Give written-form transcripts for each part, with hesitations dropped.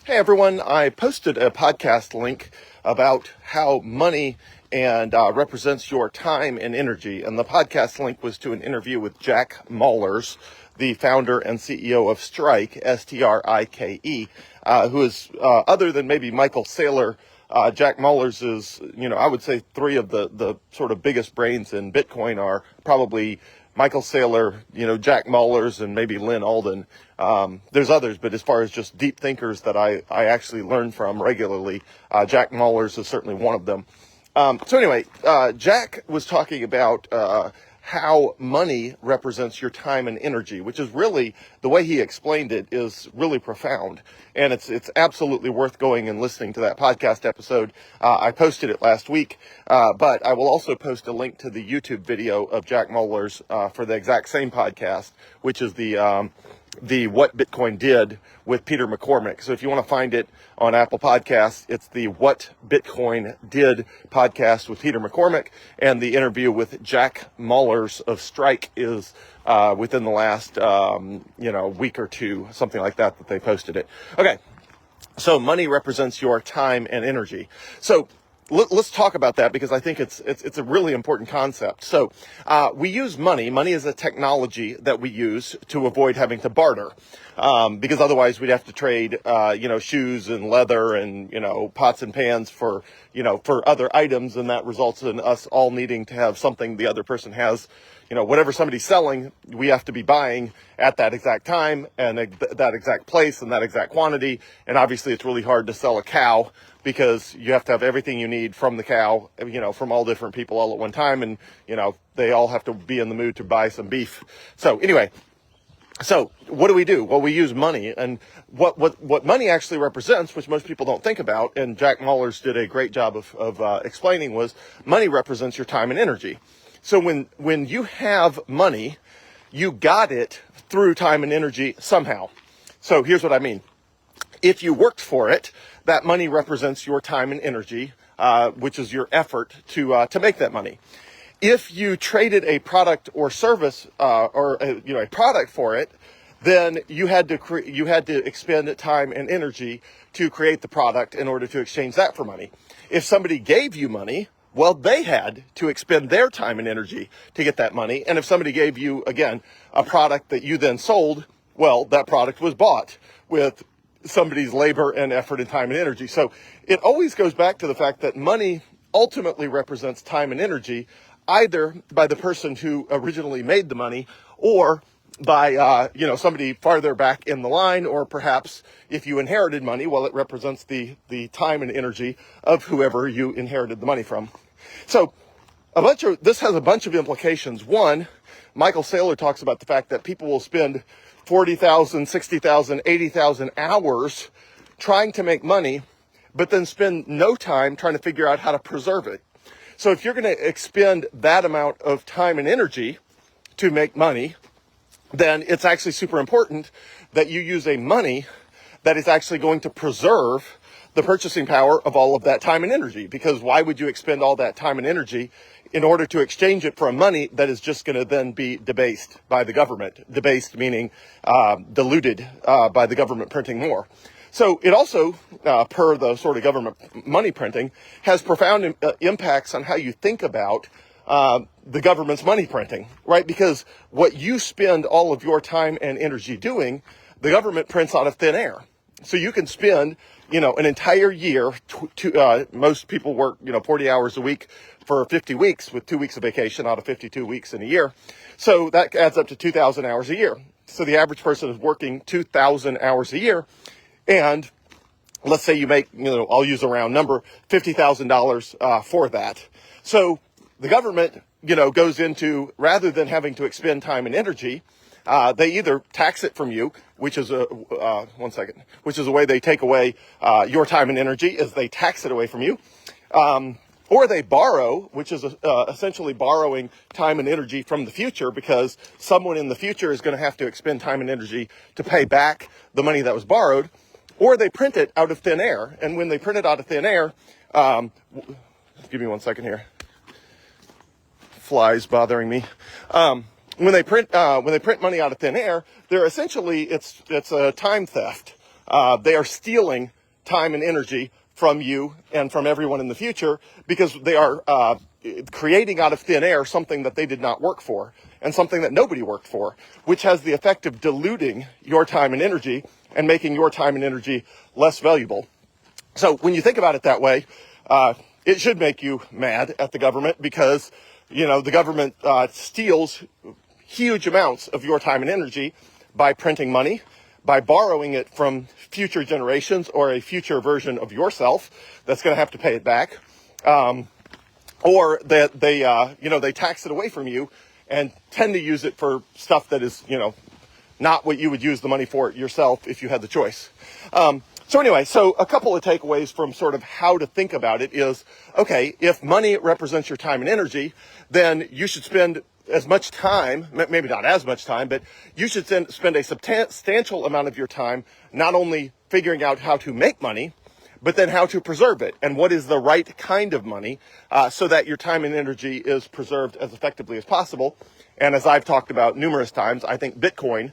Hey everyone, I posted a podcast link about how money and represents your time and energy. And the podcast link was to an interview with Jack Mallers, the founder and CEO of Strike, Strike, who is, other than maybe Michael Saylor, Jack Mallers is, I would say three of the sort of biggest brains in Bitcoin are probably Michael Saylor, Jack Mallers, and maybe Lynn Alden. There's others, but as far as just deep thinkers that I actually learn from regularly, Jack Mallers is certainly one of them. So anyway, Jack was talking about how money represents your time and energy, which is really, the way he explained it is really profound. And it's absolutely worth going and listening to that podcast episode. I posted it last week, but I will also post a link to the YouTube video of Jack Mallers for the exact same podcast, which is the What Bitcoin Did with Peter McCormack. So if you want to find it on Apple Podcasts, it's the What Bitcoin Did podcast with Peter McCormack, and the interview with Jack Mallers of Strike is within the last week or two, something like that they posted it. Okay, so money represents your time and energy. So let's talk about that, because I think it's a really important concept. So we use money. Money is a technology that we use to avoid having to barter, because otherwise we'd have to trade, shoes and leather and, pots and pans for other items, and that results in us all needing to have something the other person has. Whatever somebody's selling, we have to be buying at that exact time and that exact place and that exact quantity. And obviously it's really hard to sell a cow, because you have to have everything you need from the cow, from all different people all at one time. And, they all have to be in the mood to buy some beef. So anyway, so what do? Well, we use money, and what money actually represents, which most people don't think about, and Jack Mallers did a great job of explaining, was money represents your time and energy. So when you have money, you got it through time and energy somehow. So here's what I mean. If you worked for it, that money represents your time and energy, which is your effort to make that money. If you traded a product or service, or a product for it, then you had to expend time and energy to create the product in order to exchange that for money. If somebody gave you money, well, they had to expend their time and energy to get that money. And if somebody gave you, again, a product that you then sold, well, that product was bought with somebody's labor and effort and time and energy. So it always goes back to the fact that money ultimately represents time and energy, either by the person who originally made the money, or by, somebody farther back in the line, or perhaps if you inherited money, well, it represents the time and energy of whoever you inherited the money from. So this has a bunch of implications. One, Michael Saylor talks about the fact that people will spend 40,000, 60,000, 80,000 hours trying to make money, but then spend no time trying to figure out how to preserve it. So if you're going to expend that amount of time and energy to make money, then it's actually super important that you use a money that is actually going to preserve the purchasing power of all of that time and energy. Because why would you expend all that time and energy in order to exchange it for a money that is just going to then be debased by the government? Debased meaning diluted by the government printing more. So it also, per the sort of government money printing, has profound impacts on how you think about the government's money printing, right? Because what you spend all of your time and energy doing, the government prints out of thin air. So you can spend, an entire year, most people work, 40 hours a week for 50 weeks with 2 weeks of vacation out of 52 weeks in a year. So that adds up to 2,000 hours a year. So the average person is working 2,000 hours a year. And let's say you make, I'll use a round number, $50,000 for that. So the government, goes into, rather than having to expend time and energy, they either tax it from you, which is a way they take away your time and energy, is they tax it away from you, or they borrow, which is essentially borrowing time and energy from the future, because someone in the future is going to have to expend time and energy to pay back the money that was borrowed, or they print it out of thin air. And when they print it out of thin air, give me 1 second here. Flies bothering me. When they print money out of thin air, they're essentially, it's a time theft. They are stealing time and energy from you and from everyone in the future, because they are creating out of thin air something that they did not work for and something that nobody worked for, which has the effect of diluting your time and energy and making your time and energy less valuable. So when you think about it that way, it should make you mad at the government, because, the government steals huge amounts of your time and energy by printing money, by borrowing it from future generations or a future version of yourself that's going to have to pay it back, or that they tax it away from you and tend to use it for stuff that is, not what you would use the money for yourself if you had the choice. So a couple of takeaways from sort of how to think about it is, okay, if money represents your time and energy, then you should spend as much time, maybe not as much time, but you should spend a substantial amount of your time not only figuring out how to make money, but then how to preserve it and what is the right kind of money, so that your time and energy is preserved as effectively as possible. And as I've talked about numerous times, I think Bitcoin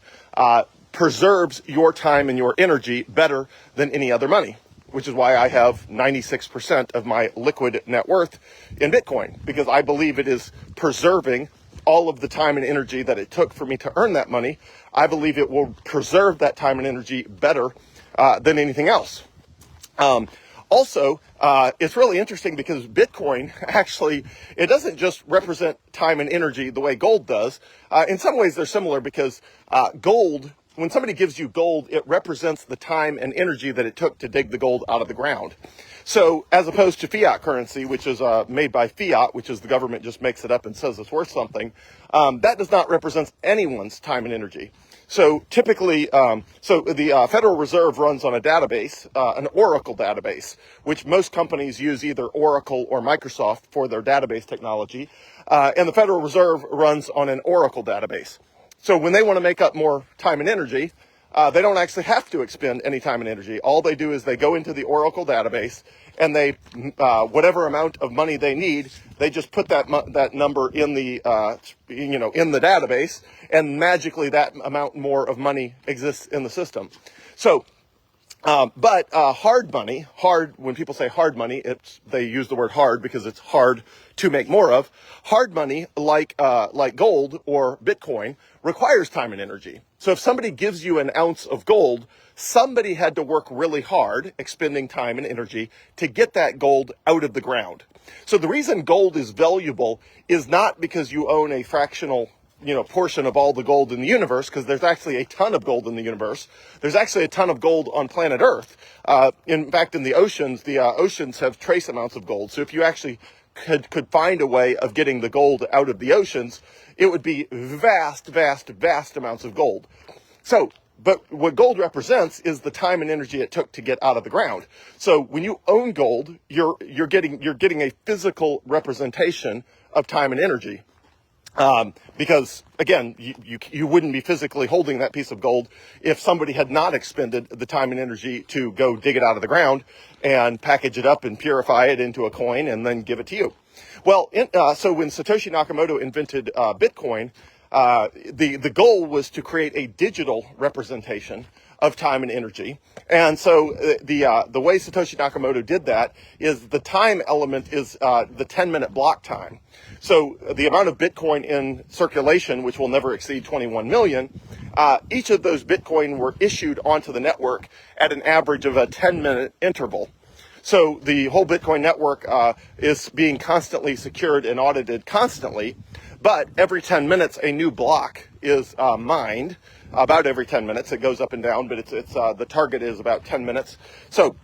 preserves your time and your energy better than any other money, which is why I have 96% of my liquid net worth in Bitcoin, because I believe it is preserving all of the time and energy that it took for me to earn that money. I believe it will preserve that time and energy better than anything else. Also, it's really interesting because Bitcoin actually, it doesn't just represent time and energy the way gold does. In some ways they're similar, because gold, when somebody gives you gold, it represents the time and energy that it took to dig the gold out of the ground. So as opposed to fiat currency, which is made by fiat, which is the government just makes it up and says it's worth something, that does not represent anyone's time and energy. So typically, the Federal Reserve runs on a database, an Oracle database, which most companies use either Oracle or Microsoft for their database technology. And the Federal Reserve runs on an Oracle database. So when they want to make up more time and energy, they don't actually have to expend any time and energy. All they do is they go into the Oracle database and they, whatever amount of money they need, they just put that number in the, in the database, and magically that amount more of money exists in the system. So, but hard money, when people say hard money, they use the word hard because it's hard to make more of. Hard money, like gold or Bitcoin, requires time and energy. So if somebody gives you an ounce of gold, somebody had to work really hard, expending time and energy, to get that gold out of the ground. So the reason gold is valuable is not because you own a fractional portion of all the gold in the universe, because there's actually a ton of gold in the universe. There's actually a ton of gold on planet Earth. In fact, in the oceans have trace amounts of gold. So if you actually could find a way of getting the gold out of the oceans, it would be vast amounts of gold. So, but what gold represents is the time and energy it took to get out of the ground. So when you own gold, you're getting a physical representation of time and energy. Because again, you wouldn't be physically holding that piece of gold if somebody had not expended the time and energy to go dig it out of the ground and package it up and purify it into a coin and then give it to you. Well, so when Satoshi Nakamoto invented Bitcoin, the goal was to create a digital representation of time and energy. And so the way Satoshi Nakamoto did that is the time element is the 10-minute block time. So the amount of Bitcoin in circulation, which will never exceed 21 million, each of those Bitcoin were issued onto the network at an average of a 10-minute interval. So the whole Bitcoin network is being constantly secured and audited constantly, but every 10 minutes a new block is mined. About every 10 minutes, it goes up and down, but it's the target is about 10 minutes. So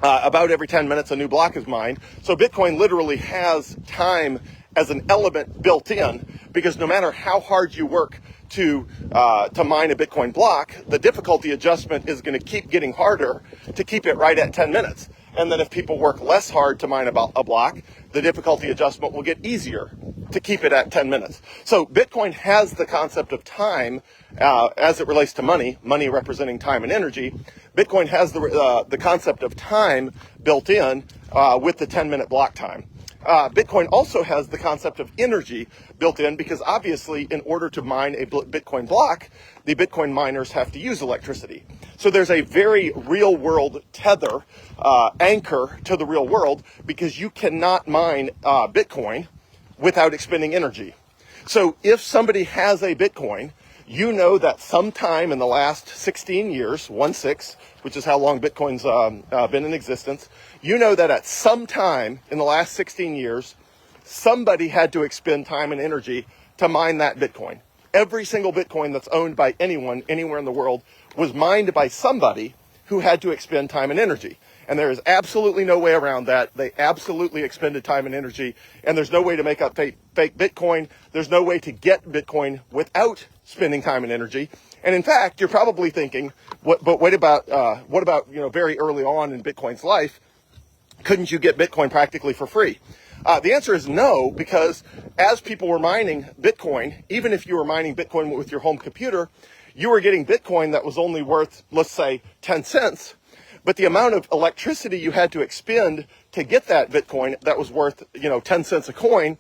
about every 10 minutes a new block is mined. So Bitcoin literally has time as an element built in, because no matter how hard you work to mine a Bitcoin block, the difficulty adjustment is going to keep getting harder to keep it right at 10 minutes. And then if people work less hard to mine a block, the difficulty adjustment will get easier to keep it at 10 minutes. So Bitcoin has the concept of time as it relates to money representing time and energy. Bitcoin has the concept of time built in with the 10-minute block time. Bitcoin also has the concept of energy built in, because obviously in order to mine a Bitcoin block, the Bitcoin miners have to use electricity. So there's a very real world tether, anchor to the real world, because you cannot mine Bitcoin without expending energy. So if somebody has a Bitcoin, you know that sometime in the last 16 years, 1/6, which is how long Bitcoin's been in existence, you know that at some time in the last 16 years, somebody had to expend time and energy to mine that Bitcoin. Every single Bitcoin that's owned by anyone, anywhere in the world, was mined by somebody who had to expend time and energy. And there is absolutely no way around that. They absolutely expended time and energy, and there's no way to make up fake Bitcoin. There's no way to get Bitcoin without spending time and energy. And in fact, you're probably thinking, what about very early on in Bitcoin's life, couldn't you get Bitcoin practically for free? The answer is no, because as people were mining Bitcoin, even if you were mining Bitcoin with your home computer, you were getting Bitcoin that was only worth, let's say, 10 cents. But the amount of electricity you had to expend to get that Bitcoin that was worth, 10 cents a coin,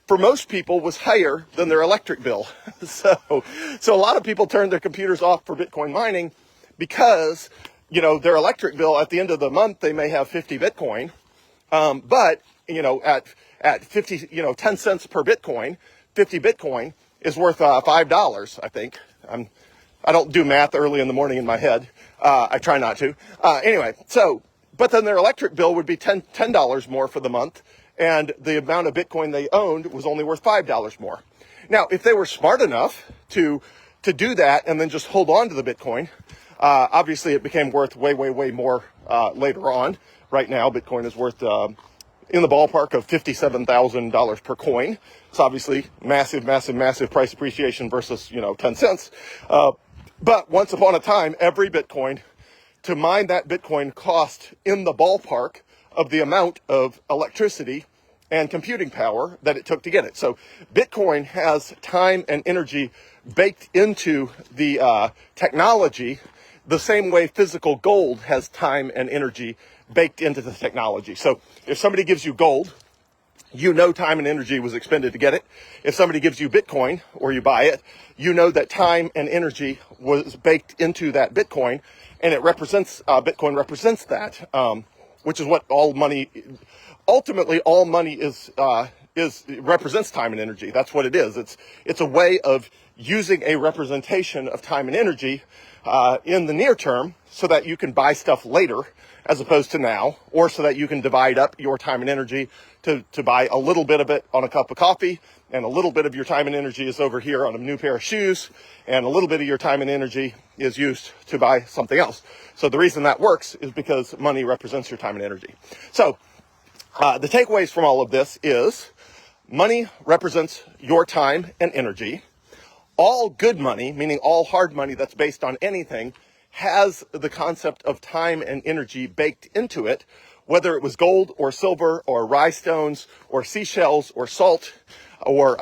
for most people was higher than their electric bill. So a lot of people turned their computers off for Bitcoin mining because, their electric bill at the end of the month, they may have 50 Bitcoin. But at 50, 10 cents per Bitcoin, 50 Bitcoin is worth $5, I think. I don't do math early in the morning in my head. I try not to. But then their electric bill would be $10 more for the month, and the amount of Bitcoin they owned was only worth $5 more. Now, if they were smart enough to do that and then just hold on to the Bitcoin, obviously it became worth way, way, way more later on. Right now, Bitcoin is worth in the ballpark of $57,000 per coin. It's obviously massive, massive, massive price appreciation versus, 10 cents. But once upon a time, every Bitcoin, to mine that Bitcoin, cost in the ballpark of the amount of electricity and computing power that it took to get it. So Bitcoin has time and energy baked into the technology the same way physical gold has time and energy baked into the technology. So if somebody gives you gold, time and energy was expended to get it. If somebody gives you Bitcoin or you buy it, that time and energy was baked into that Bitcoin, and it represents, Bitcoin represents that, which is what ultimately all money represents time and energy. That's what it is. It's a way of using a representation of time and energy, in the near term so that you can buy stuff later as opposed to now, or so that you can divide up your time and energy to buy a little bit of it on a cup of coffee, and a little bit of your time and energy is over here on a new pair of shoes, and a little bit of your time and energy is used to buy something else. So the reason that works is because money represents your time and energy. So the takeaways from all of this is money represents your time and energy. All good money, meaning all hard money that's based on anything, has the concept of time and energy baked into it, whether it was gold or silver or rye stones or seashells or salt or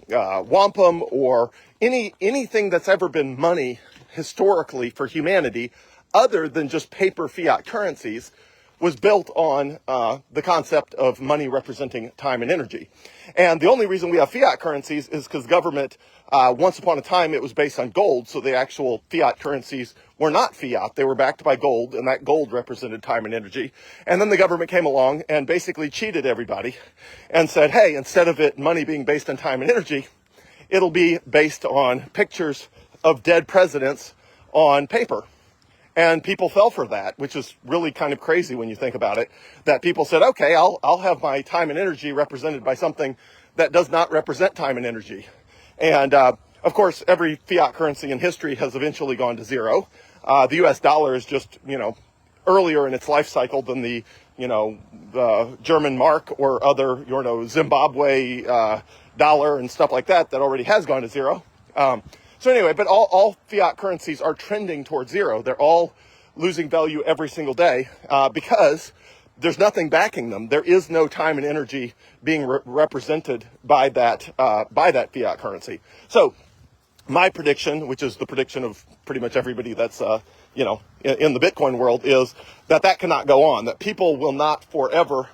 wampum or anything that's ever been money historically for humanity, other than just paper fiat currencies, was built on the concept of money representing time and energy. And the only reason we have fiat currencies is because government, once upon a time, it was based on gold, so the actual fiat currencies were not fiat. They were backed by gold, and that gold represented time and energy. And then the government came along and basically cheated everybody and said, hey, instead of money being based on time and energy, it'll be based on pictures of dead presidents on paper. And people fell for that, which is really kind of crazy when you think about it, that people said, okay, I'll have my time and energy represented by something that does not represent time and energy. And, of course, every fiat currency in history has eventually gone to zero. The US dollar is just, earlier in its life cycle than the German mark or other, Zimbabwe, dollar and stuff like that already has gone to zero. So anyway, but all fiat currencies are trending towards zero. They're all losing value every single day, because there's nothing backing them. There is no time and energy being represented by that fiat currency. So my prediction, which is the prediction of pretty much everybody that's, in the Bitcoin world, is that cannot go on, that people will not forever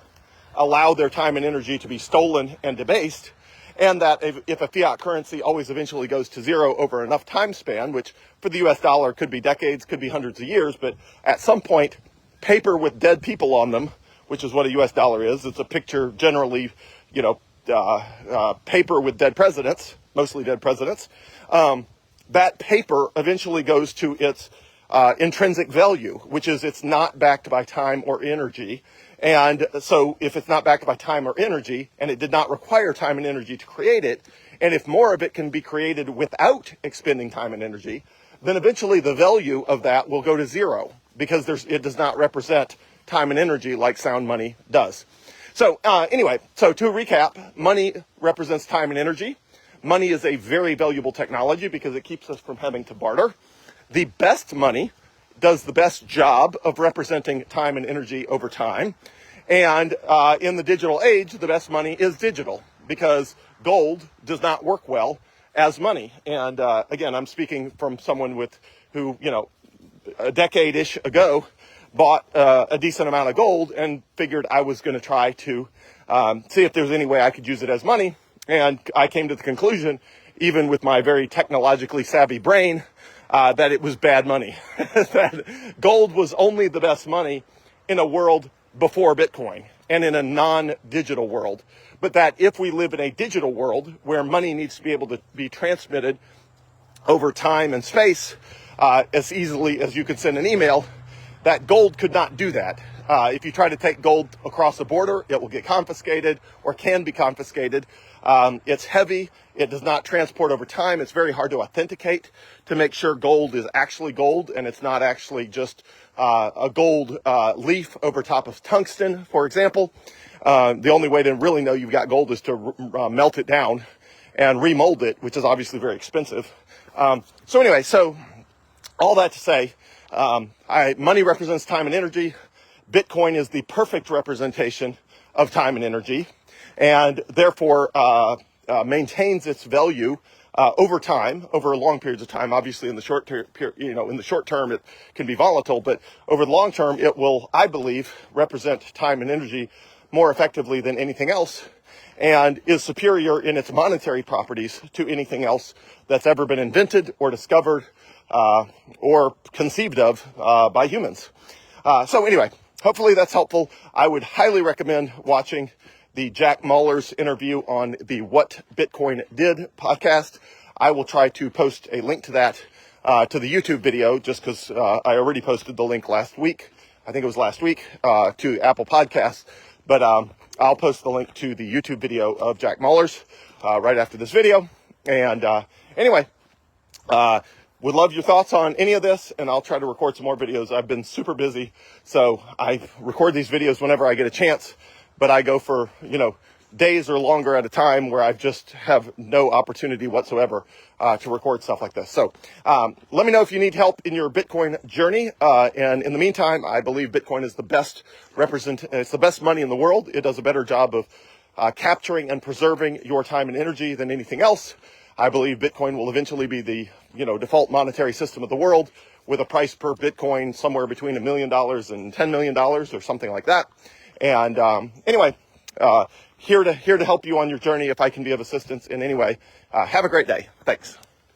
allow their time and energy to be stolen and debased. and that if a fiat currency always eventually goes to zero over enough time span, which for the US dollar could be decades, could be hundreds of years, but at some point, paper with dead people on them, which is what a US dollar is, it's a picture generally, paper with dead presidents, mostly dead presidents, that paper eventually goes to its intrinsic value, which is it's not backed by time or energy. And so if it's not backed by time or energy, and it did not require time and energy to create it, and if more of it can be created without expending time and energy, then eventually the value of that will go to zero, because it does not represent time and energy like sound money does. So anyway, so to recap, money represents time and energy. Money is a very valuable technology because it keeps us from having to barter. The best money does the best job of representing time and energy over time. And in the digital age, the best money is digital, because gold does not work well as money. And again, I'm speaking from someone who, a decade-ish ago, bought a decent amount of gold and figured I was going to try to see if there's any way I could use it as money. And I came to the conclusion, even with my very technologically savvy brain, that it was bad money. That gold was only the best money in a world before Bitcoin and in a non-digital world. But that if we live in a digital world where money needs to be able to be transmitted over time and space as easily as you could send an email, that gold could not do that. If you try to take gold across the border, it will get confiscated or can be confiscated. It's heavy. It does not transport over time. It's very hard to authenticate to make sure gold is actually gold and it's not actually just a gold leaf over top of tungsten, for example. The only way to really know you've got gold is to melt it down and remold it, which is obviously very expensive. So anyway, so all that to say, money represents time and energy. Bitcoin is the perfect representation of time and energy, and therefore maintains its value over time, over long periods of time. Obviously, in the short term, it can be volatile, but over the long term, it will, I believe, represent time and energy more effectively than anything else, and is superior in its monetary properties to anything else that's ever been invented or discovered or conceived of by humans. So anyway, hopefully that's helpful. I would highly recommend watching the Jack Mallers interview on the What Bitcoin Did podcast. I will try to post a link to that to the YouTube video, just because I already posted the link last week. I think it was last week to Apple Podcasts. But I'll post the link to the YouTube video of Jack Mallers right after this video. And anyway, would love your thoughts on any of this, and I'll try to record some more videos. I've been super busy, so I record these videos whenever I get a chance, but I go for, days or longer at a time where I just have no opportunity whatsoever to record stuff like this. So let me know if you need help in your Bitcoin journey. And in the meantime, I believe Bitcoin is the best it's the best money in the world. It does a better job of capturing and preserving your time and energy than anything else. I believe Bitcoin will eventually be the, default monetary system of the world, with a price per Bitcoin somewhere between $1 million and $10 million or something like that. And anyway, here to help you on your journey if I can be of assistance in any way. Have a great day. Thanks.